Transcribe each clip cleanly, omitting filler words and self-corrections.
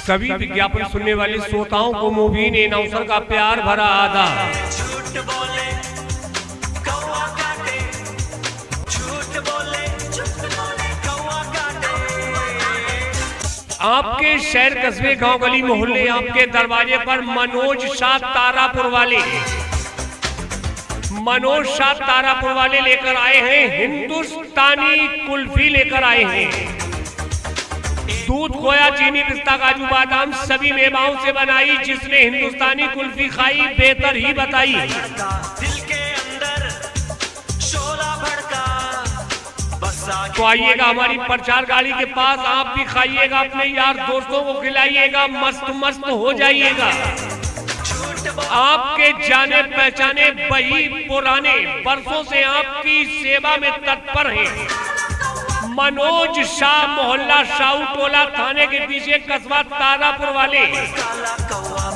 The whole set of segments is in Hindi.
सभी विज्ञापन सुनने वाले श्रोताओं को मुबीन अनाउंसर का प्यार भरा आदाब। झूठ बोले कौवा काटे, झूठ बोले कौवा काटे। आपके शहर कस्बे गांव गली मोहल्ले आपके दरवाजे पर मनोज शाह तारापुर वाले लेकर आए हैं हिंदुस्तानी कुल्फी लेकर आए हैं। दूध खोया चीनी पिस्ता काजू बादाम सभी मेवाओं से बनाई, जिसने हिंदुस्तानी कुल्फी खाई बेहतर ही बताई। दिल के अंदर शोला भड़का, तो आइएगा हमारी प्रचार गाड़ी के पास, आप भी खाइएगा, अपने यार दोस्तों को खिलाइएगा, मस्त मस्त हो जाइएगा। आपके जाने पहचाने वही पुराने बरसों से आपकी सेवा में तत्पर हैं मनोज शाह, मोहल्ला शाहू टोला, थाने के पीछे कस्बा तारापुर वाले।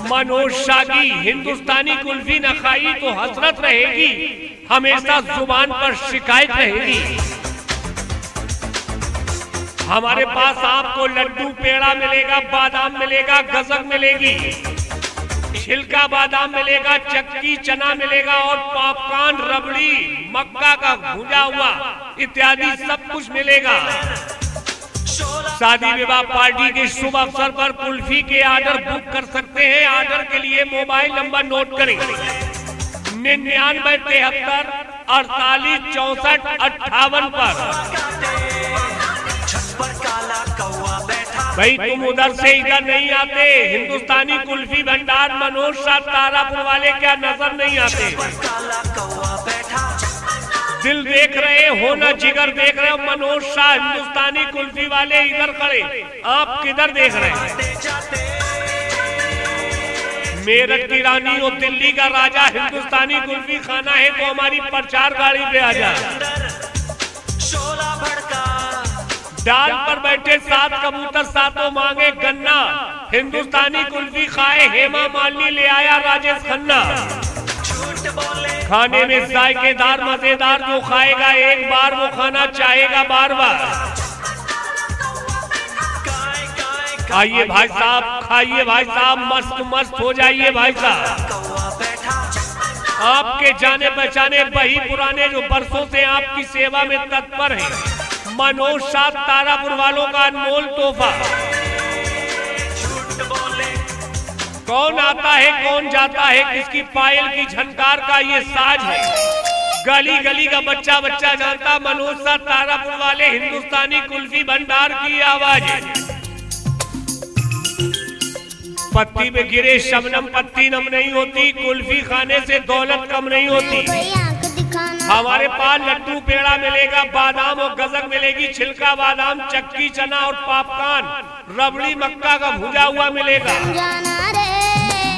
मनोज शाह की हिंदुस्तानी कुल्फी न खाई तो हसरत रहेगी, हमेशा जुबान पर शिकायत रहेगी। हमारे पास आपको लड्डू पेड़ा मिलेगा, बादाम मिलेगा, गजक मिलेगी, छिलका बादाम मिलेगा, चक्की चना मिलेगा और पॉपकॉर्न, रबड़ी, मक्का का भुजा हुआ इत्यादि सब कुछ मिलेगा। शादी विवाह पार्टी के शुभ अवसर पर कुल्फी के ऑर्डर बुक कर सकते हैं। ऑर्डर के लिए मोबाइल नंबर नोट करें 9973 48 64 58 पर। भाई तुम उधर से इधर नहीं आते, हिंदुस्तानी कुल्फी भंडार मनोज शाह तारापुर वाले क्या नजर नहीं आते? दिल देख रहे हो ना जिगर देख रहे हो, मनोज शाह हिंदुस्तानी कुल्फी वाले इधर खड़े, आप किधर देख रहे हैं? मेरठ की रानी और दिल्ली का राजा हिंदुस्तानी कुल्फी खाना है तो हमारी प्रचार गाड़ी पे आ जाए। डाल पर बैठे 7 कबूतर सातों मांगे गन्ना, हिंदुस्तानी कुल्फी खाए हेमा मालिनी ले आया राजेश खन्ना। खाने में जायकेदार मजेदार, जो खाएगा एक बार वो खाना चाहेगा बार बार। आइए भाई साहब, खाइए भाई साहब, मस्त मस्त हो जाइए भाई साहब। आपके जाने पहचाने वही पुराने जो बरसों से आपकी सेवा में तत्पर हैं मनोज शाह तारापुर वालों का अनमोल तोहफा। कौन आता है कौन जाता है, किसकी पायल की झनकार का ये साज है, गली गली का बच्चा बच्चा जानता मनोज शाह तारापुर वाले हिंदुस्तानी कुल्फी भंडार की आवाज है। पत्ती में गिरे शबनम पत्ती नम नहीं होती, कुल्फी खाने से दौलत कम नहीं होती। हमारे पास लड्डू पेड़ा मिलेगा, बादाम और गजक मिलेगी, छिलका बादाम, चक्की चना और पॉपकॉर्न, रबड़ी, मक्का का भुजा हुआ मिलेगा।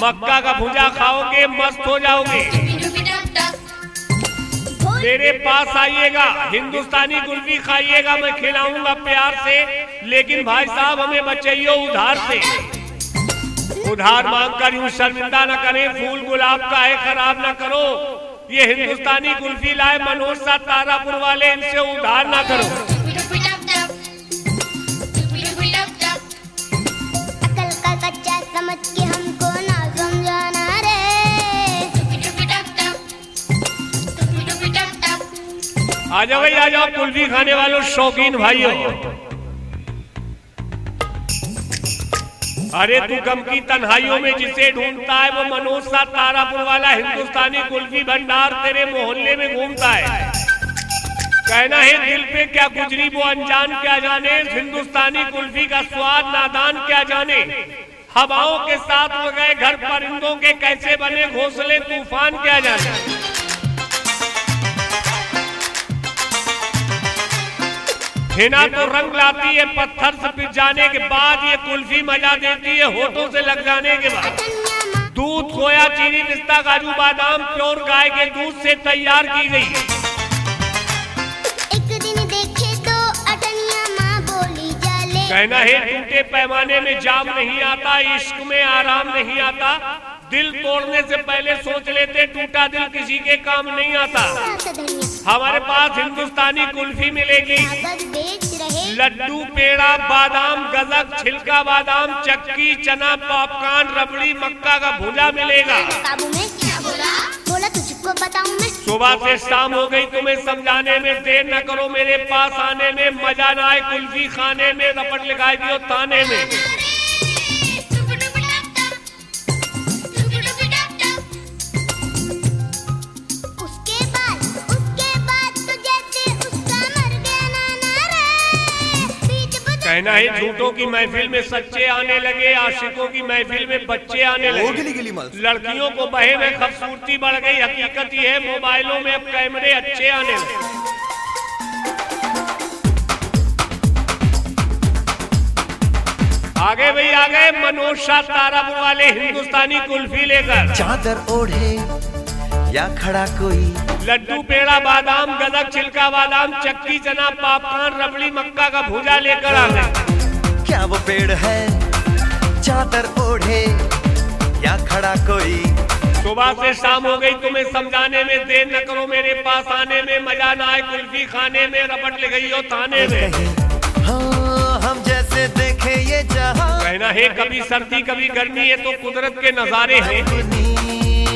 मक्का का भुजा खाओगे मस्त हो जाओगे। मेरे पास आइएगा, हिंदुस्तानी कुल्फी खाइएगा, मैं खिलाऊंगा प्यार से, लेकिन भाई साहब हमें बचाइए उधार से। उधार मांगकर यूं शर्मिंदा न करें, फूल गुलाब का है खराब न करो। ये हिंदुस्तानी कुल्फी लाए मनोज शाह तारापुर वाले, इनसे उधार ना करो। अकल का कच्चा समझ के हमको ना समझाना रे। आ जाओ भाई आ जाओ, कुल्फी खाने वालों शौकीन भाइयों। अरे तू गम की तन्हाइयों में जिसे ढूंढता है वो मनोज शाह तारापुर वाला हिंदुस्तानी कुल्फी भंडार तेरे मोहल्ले में घूमता है। कहना है दिल पे क्या गुजरी वो अनजान क्या जाने, हिंदुस्तानी कुल्फी का स्वाद नादान क्या जाने। हवाओं के साथ उड़ गए घर परिंदों के, कैसे बने घोंसले तूफान क्या जाने। हिना तो रंग लाती है पत्थर से पिस जाने के बाद, ये कुल्फी मजा देती है होठों से लग जाने के बाद। दूध खोया चीनी पिस्ता काजू बादाम प्योर गाय के दूध से तैयार की गई। एक दिन देखे तो अटनिया माँ बोली जाले। कहना है टूटे पैमाने में जाम नहीं आता, इश्क में आराम नहीं आता। दिल तोड़ने से पहले सोच लेते, टूटा दिल किसी के काम नहीं आता। हमारे पास हिंदुस्तानी कुल्फी मिलेगी, रहे। लड्डू, पेड़ा, बादाम, गजक, छिलका बादाम, चक्की, चना, पॉपकॉर्न, रबड़ी, मक्का का भुजा मिलेगा। काबू में क्या बोला? बोला तुझको बताऊं मैं। सुबह से शाम हो गई, तुम्हें समझाने में देर न करो, मेरे पास आने में मजा ना आए, कुल्फी खाने में रपट लगाई दियो ताने में। कहना है झूठों की महफिल में सच्चे आने लगे, आशिकों की महफिल में बच्चे आने लगे। लड़कियों को बहे में खूबसूरती बढ़ गई, हकीकत ये है मोबाइलों में अब कैमरे अच्छे आने लगे। आगे भाई आगे मनोज शाह तारापुर वाले हिंदुस्तानी कुल्फी लेकर। चादर ओढ़े या खड़ा कोई, लड्डू, पेड़ा, बादाम, गजक, छिलका बादाम, चक्की, चना, पॉपकॉर्न, रबड़ी, मक्का का भुजा लेकर आ गए। क्या वो पेड़ है चादर ओढ़े या खड़ा कोई? सुबह से शाम हो गई, तुम्हें समझाने में देर न करो, मेरे पास आने में मजा ना आए, कुल्फी खाने में रपट ले गई हो थाने में। हाँ, हम जैसे देखे ये जहां। कहना है कभी सर्दी कभी गर्मी, ये तो कुदरत के नजारे हैं।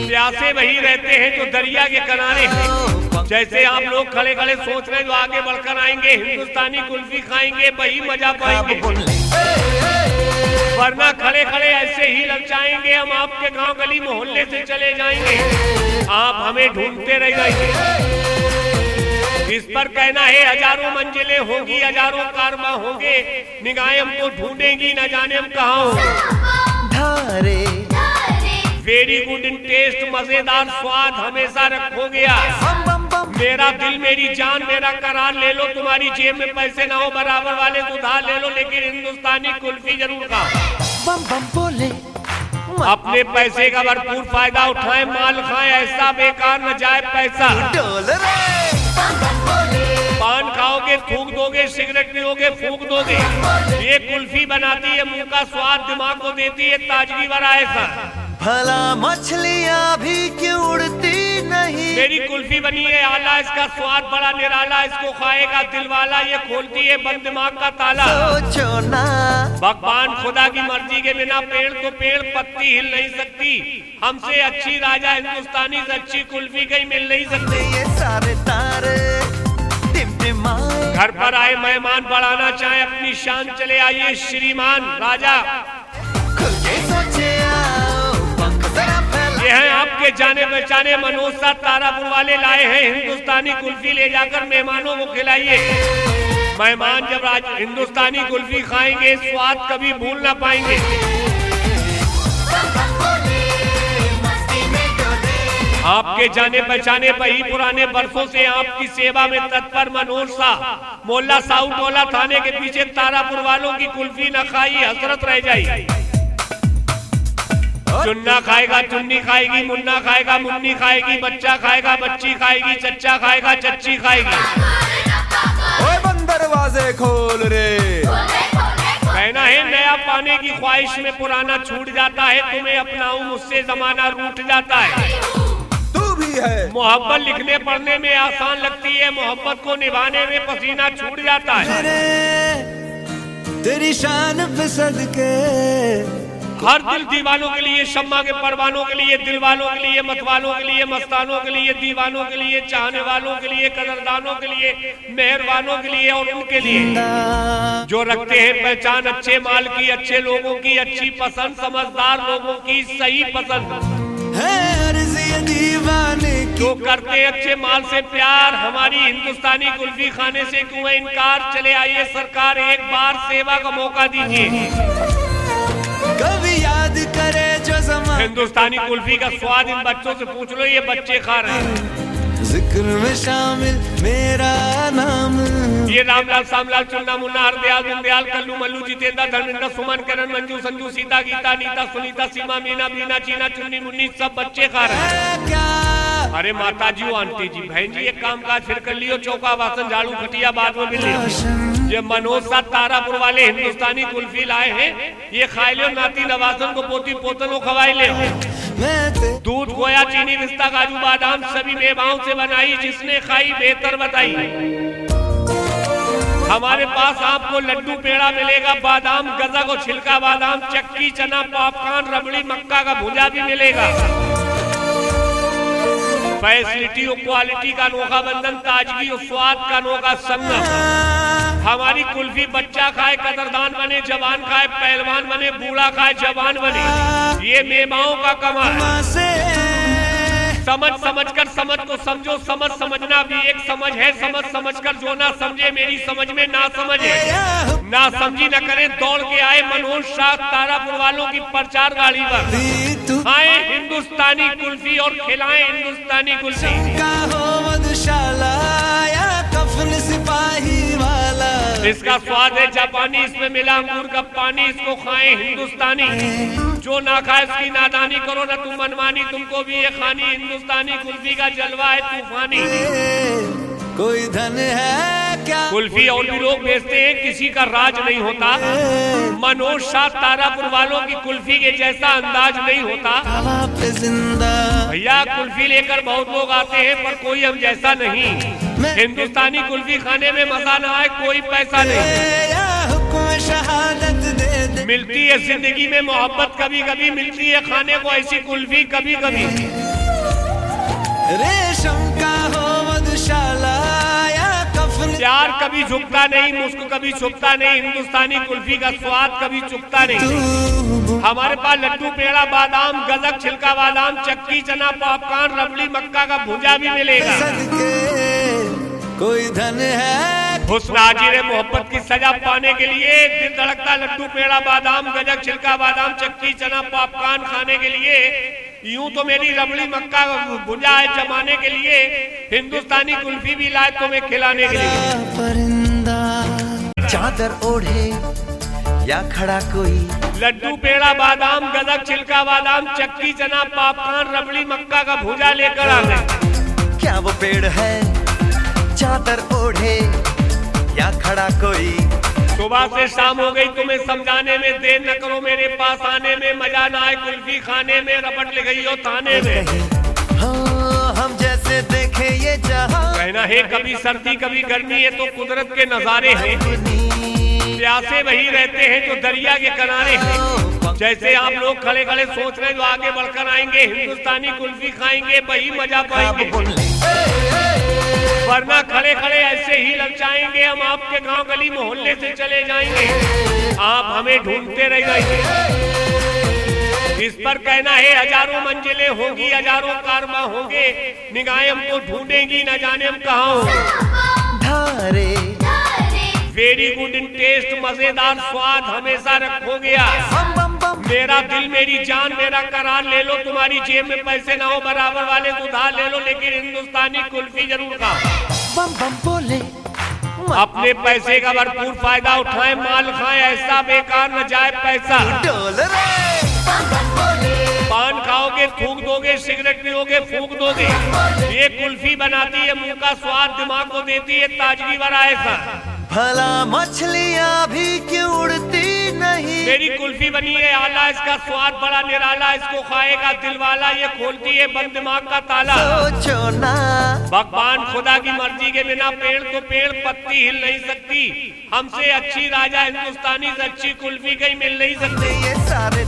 प्यासे वही रहते हैं जो दरिया के किनारे हैं। जैसे आप लोग खड़े खड़े सोच रहे हैं, जो आगे बढ़कर आएंगे हिंदुस्तानी कुल्फी खाएंगे वही मजा पाएंगे, वरना खड़े खड़े ऐसे ही लग जाएंगे। हम आपके गांव गली मोहल्ले से चले जाएंगे, आप हमें ढूंढते रह जाएंगे। इस पर कहना है हजारों मंजिलें होंगी, हजारों कारवा होंगे, निगाहें हमको ढूंढेंगी, न जाने हम कहाँ होंगे। धारे वेरी गुड इन टेस्ट, मजेदार स्वाद हमेशा रखोगे आप। मेरा दिल मेरी जान मेरा करार ले लो, तुम्हारी जेब में पैसे ना हो बराबर वाले उधार ले लो, लेकिन हिंदुस्तानी कुल्फी जरूर खाओ। बम बम बोले, अपने पैसे का भरपूर फायदा उठाएं, माल खाएं, ऐसा बेकार न जाए पैसा। डोल रे। पान खाओगे थूक दोगे, सिगरेट पियोगे फूक दोगे। ये कुल्फी बनाती है मुंह का स्वाद, दिमाग को देती है ताजगी भरा ऐसा। भला मछलियाँ भी क्यों उड़ती नहीं? मेरी कुल्फी बनी है आला, इसका स्वाद बड़ा निराला, इसको खाएगा दिल वाला, ये खोलती है बंद दिमाग का ताला। सोचो ना, भगवान खुदा की मर्जी के बिना पेड़ तो पेड़ पत्ती हिल नहीं सकती, हमसे अच्छी राजा हिंदुस्तानी से अच्छी कुल्फी कहीं मिल नहीं सकती। ये सारे तारे टिमटिमाए। घर पर आए मेहमान बढ़ाना चाहे अपनी शान, चले आइए श्रीमान राजा। खुल के सोचे आओ, पंख जरा फैला। ये हैं आपके जाने पहचाने मनोज शाह तारापुर वाले लाए हैं हिंदुस्तानी कुल्फी, ले जाकर मेहमानों को खिलाइए। मेहमान जब आज हिंदुस्तानी कुल्फी खाएंगे स्वाद कभी भूल ना पाएंगे। आपके जाने पहचाने वही पुराने बरसों से आपकी सेवा में तत्पर मनोज शाह, मोहल्ला साउथ टोला थाने के पीछे तारापुर वालों की कुल्फी न खाई हसरत रह जाई। चुन्ना खाएगा चुन्नी खाएगी, मुन्ना खाएगा मुन्नी खाएगी, बच्चा खाएगा बच्ची खाएगी, चच्चा खाएगा चच्ची खाएगी। ओए बंद दरवाजे खोल रे। कहना है नया पाने की ख्वाहिश में पुराना छूट जाता है, तुम्हें अपनाऊं मुझसे जमाना रूठ जाता है। है मोहब्बत लिखने पढ़ने में आसान लगती है, मोहब्बत को निभाने में पसीना छूट जाता है। तेरी शान पे सदके हर दिल दीवानों के लिए, शम्मा के परवानों के लिए, दिल वालों के लिए, मतवालों के लिए, मस्तानों के लिए, दीवानों के लिए, चाहने वालों के लिए, कदरदानों के लिए, मेहरबानों के लिए और उनके लिए जो रखते हैं पहचान अच्छे माल की, अच्छे लोगों की, अच्छी पसंद, समझदार लोगों की सही पसंद जो करते अच्छे माल से प्यार। हमारी हिंदुस्तानी कुल्फी खाने से क्यों है इनकार? चले आइए सरकार, एक बार सेवा का मौका दीजिए। कभी याद करे जो ज़माना। हिंदुस्तानी कुल्फी का स्वाद इन बच्चों से पूछ लो, ये बच्चे खा रहे हैं। जिक्र में शामिल मेरा नाम, ये रामलाल सामलाल चुन्ना मुन्ना हरदयाल दीनदयाल कल्लू मल्लू जितेंद्र धर्मेंद्र सुमन करण मंजू संजू सीता गीता नीता सुनीता सीमा मीना बीना चीना चुन्नी मुन्नी सब बच्चे खा रहे हैं। अरे माता जी आंटी जी बहन जी एक काम काज फिर कर लियो, चौका बासन झाड़ू खटिया बाद में मिल लियो। ये मनोज शाह तारापुर वाले हिंदुस्तानी कुल्फी लाए हैं, ये खाए लियो, नाती नवासन को पोती पोतन को खवाए ले। दूध खोया चीनी पिस्ता काजू बादाम सभी मेवाओं से बनाई, जिसने खाई बेहतर बताई। हमारे पास आपको लड्डू पेड़ा मिलेगा, बादाम गजक और छिलका बादाम, चक्की चना पॉपकॉर्न रबड़ी मक्का का भुजा भी मिलेगा। फैसिलिटी और क्वालिटी का अनोखा बंधन, ताजगी और स्वाद का अनोखा संगम। हमारी कुल्फी बच्चा खाए कदरदान बने, जवान खाए पहलवान बने, बूढ़ा खाए जवान बने। ये मेवाओं का कमाल। समझ समझकर समझ को समझो, समझ समझना भी एक समझ है। समझ समझकर जो ना समझे मेरी समझ में ना समझे, ना समझी न करे दौड़ के आए मनोज शाह तारापुर वालों की प्रचार गाड़ी पर। आए हिंदुस्तानी कुल्फी और खिलाएं हिंदुस्तानी कुल्फी। इसका स्वाद है जापानी, इसमें मिला अंगूर का पानी, इसको खाएं हिंदुस्तानी। जो ना खाए उसकी नादानी करो ना तुम मनमानी, तुमको भी ये खानी। हिंदुस्तानी कुल्फी का जलवा है तूफानी। कोई धन है क्या? कुल्फी और भी लोग बेचते हैं, किसी का राज नहीं होता। मनोज शाह तारापुर वालों की कुल्फी के जैसा अंदाज नहीं होता। भैया कुल्फी लेकर बहुत लोग आते हैं पर कोई हम जैसा नहीं। हिंदुस्तानी कुल्फी खाने में मजा ना आए कोई पैसा नहीं। मिलती है जिंदगी में मोहब्बत कभी कभी, मिलती है खाने को ऐसी कुल्फी कभी कभी। रेशम का हो मधुशाला या कफन। प्यार कभी झुकता नहीं, मुस्क कभी छुपता नहीं, हिंदुस्तानी कुल्फी का स्वाद कभी चुकता नहीं। हमारे पास लड्डू पेड़ा बादाम गजक छिलका बादाम चक्की चना पॉपकॉर्न रबड़ी मक्का का भुजा भी मिलेगा। कोई धन है हुस्न हाजिर मोहब्बत की सजा पाने के लिए, दिल धड़कता लड्डू पेड़ा बादाम गजक छिलका बादाम चक्की चना पॉपकॉर्न खाने के लिए। यूं तो मेरी रबड़ी मक्का भुजा है जमाने के लिए, हिंदुस्तानी कुल्फी भी लाए तुम्हें खिलाने के लिए। परिंदा चादर ओढ़े या खड़ा कोई, लड्डू पेड़ा बादाम गजक छिलका बादाम चक्की चना पॉपकॉर्न रबड़ी मक्का का भुजा लेकर आ गए। क्या वो पेड़ है चादर ओढ़े या खड़ा कोई? सुबह से शाम हो गई तुम्हें समझाने में, देर न करो मेरे पास आने में। मजा ना आए कुल्फी खाने में, रबड़ ले गई हो थाने में। हाँ, हम जैसे देखे ये जहां, कहना है कभी सर्दी कभी गर्मी, ये तो कुदरत के नजारे हैं। प्यासे वही रहते हैं जो दरिया के किनारे हैं। जैसे आप लोग खड़े खड़े सोच रहे जो आगे बढ़कर आएंगे, हिंदुस्तानी कुल्फी खाएंगे वही मजा पाएंगे। वरना खड़े खड़े ऐसे ही लग जाएंगे, हम आपके गांव गली मोहल्ले से चले जाएंगे, आप हमें ढूंढते रह जाएंगे। इस पर कहना है हजारों मंजिलें होंगी, हजारों कारवा होंगे, निगाहें हमको ढूंढेंगी न जाने हम कहाँ होंगे। धारे वेरी गुड इन टेस्ट, मजेदार स्वाद हमेशा रखोगे आप। मेरा दिल मेरी जान मेरा करार ले लो, तुम्हारी जेब में पैसे ना हो बराबर वाले उधार ले लो, लेकिन हिंदुस्तानी कुल्फी जरूर खाओ। बम बम बोले अपने पैसे का भरपूर फायदा उठाएं, माल खाएं, ऐसा बेकार न जाए पैसा। डोल रे पान खाओगे थूक दोगे, सिगरेट पियोगे फूक दोगे। ये कुल्फी बनाती है मुंह का स्वाद, दिमाग को देती है ताजगी भरा ऐसा। भला मछलियाँ भी क्यों उड़ती नहीं? मेरी कुल्फी बनी है आला, इसका स्वाद बड़ा निराला, इसको खाएगा दिल वाला, ये खोलती है बंद दिमाग का ताला। सोचो ना भगवान खुदा की मर्जी के बिना पेड़ तो पेड़ पत्ती हिल नहीं सकती। हमसे अच्छी राजा हिंदुस्तानी से अच्छी कुल्फी कहीं मिल नहीं सकती। ये सारे